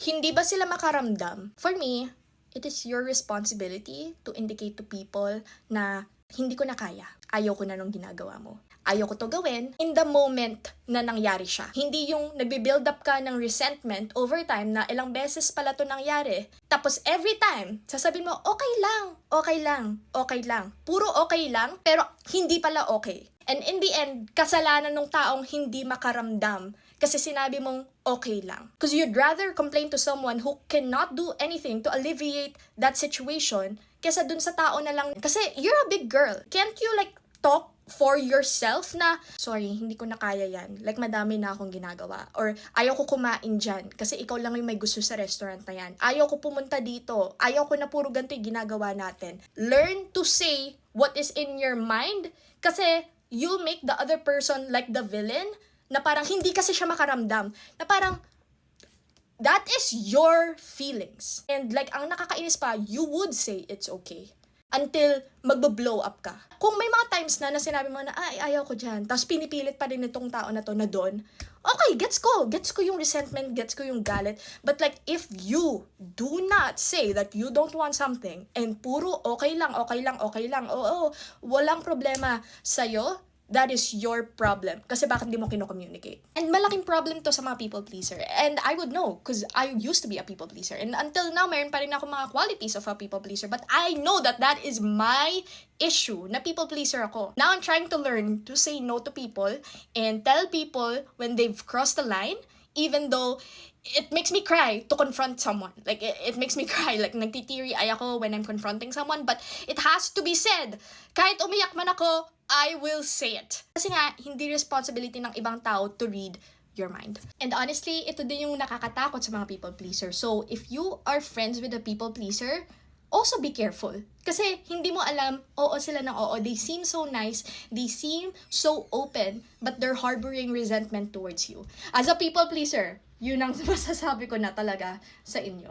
Hindi ba sila makaramdam? For me, it is your responsibility to indicate to people na hindi ko na kaya. Ayaw ko na nung ginagawa mo. Ayaw ko to gawin in the moment na nangyari siya. Hindi yung nagbe-build up ka ng resentment over time na ilang beses pala to nangyari. Tapos every time, sasabihin mo, okay lang, okay lang, okay lang. Puro okay lang, pero hindi pala okay. And in the end, kasalanan ng taong hindi makaramdam kasi sinabi mong okay lang. Because you'd rather complain to someone who cannot do anything to alleviate that situation kesa dun sa tao na lang. Kasi you're a big girl. Can't you talk for yourself na, sorry, hindi ko na kaya yan. Madami na akong ginagawa. Or, ayaw ko kumain dyan kasi ikaw lang yung may gusto sa restaurant na yan. Ayaw ko pumunta dito. Ayaw ko na puro ganito yung ginagawa natin. Learn to say what is in your mind kasi you'll make the other person like the villain na parang hindi kasi siya makaramdam. Na parang, that is your feelings. And ang nakakainis pa, you would say it's okay. Until magbo-blow up ka. Kung may mga times na sinabi mo na, ay, ayaw ko dyan, tapos pinipilit pa rin itong tao na to na doon, okay, gets ko. Gets ko yung resentment, gets ko yung galit. But if you do not say that you don't want something, and puro okay lang, okay lang, okay lang, oo, walang problema sa'yo, that is your problem. Kasi bakit di mo kino-communicate? And malaking problem to sa mga people pleaser. And I would know, because I used to be a people pleaser. And until now, mayroon pa rin ako mga qualities of a people pleaser. But I know that that is my issue, na people pleaser ako. Now I'm trying to learn to say no to people and tell people when they've crossed the line, even though it makes me cry to confront someone. It makes me cry. Nagtitiri-eye ako when I'm confronting someone. But it has to be said. Kahit umiyak man ako, I will say it. Kasi nga, hindi responsibility ng ibang tao to read your mind. And honestly, ito din yung nakakatakot sa mga people pleaser. So, if you are friends with a people pleaser, also be careful. Kasi hindi mo alam, oo sila ng oo. They seem so nice. They seem so open. But they're harboring resentment towards you. As a people pleaser, yun ang masasabi ko na talaga sa inyo.